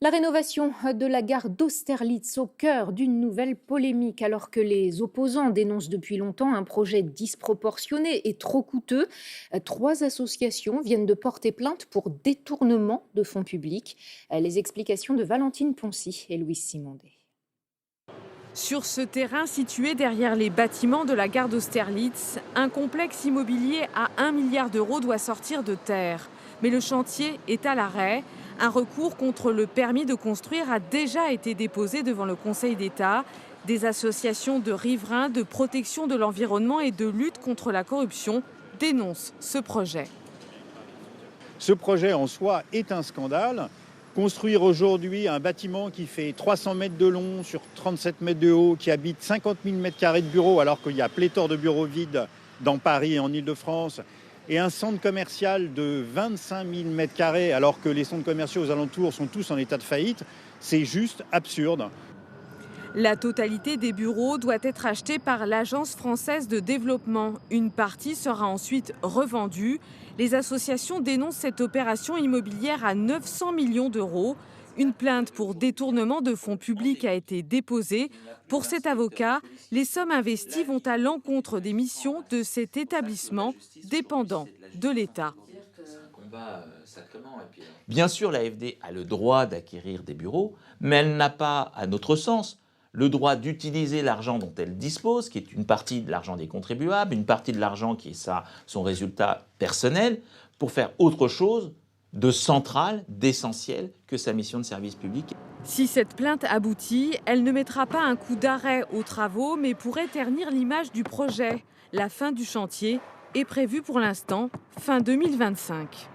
La rénovation de la gare d'Austerlitz au cœur d'une nouvelle polémique, alors que les opposants dénoncent depuis longtemps un projet disproportionné et trop coûteux. Trois associations viennent de porter plainte pour détournement de fonds publics. Les explications de Valentine Poncy et Louise Simondet. Sur ce terrain situé derrière les bâtiments de la gare d'Austerlitz, un complexe immobilier à 1 milliard d'euros doit sortir de terre. Mais le chantier est à l'arrêt. Un recours contre le permis de construire a déjà été déposé devant le Conseil d'État. Des associations de riverains, de protection de l'environnement et de lutte contre la corruption dénoncent ce projet. Ce projet en soi est un scandale. Construire aujourd'hui un bâtiment qui fait 300 mètres de long sur 37 mètres de haut, qui habite 50 000 mètres carrés de bureaux, alors qu'il y a pléthore de bureaux vides dans Paris et en Île-de-France, et un centre commercial de 25 000 mètres carrés, alors que les centres commerciaux aux alentours sont tous en état de faillite, c'est juste absurde. La totalité des bureaux doit être achetée par l'Agence française de développement. Une partie sera ensuite revendue. Les associations dénoncent cette opération immobilière à 900 millions d'euros. Une plainte pour détournement de fonds publics a été déposée. Pour cet avocat, les sommes investies vont à l'encontre des missions de cet établissement dépendant de l'État. Bien sûr, l'AFD a le droit d'acquérir des bureaux, mais elle n'a pas, à notre sens, le droit d'utiliser l'argent dont elle dispose, qui est une partie de l'argent des contribuables, une partie de l'argent qui est son résultat personnel, pour faire autre chose de central, d'essentiel que sa mission de service public. Si cette plainte aboutit, elle ne mettra pas un coup d'arrêt aux travaux, mais pourrait ternir l'image du projet. La fin du chantier est prévue pour l'instant fin 2025.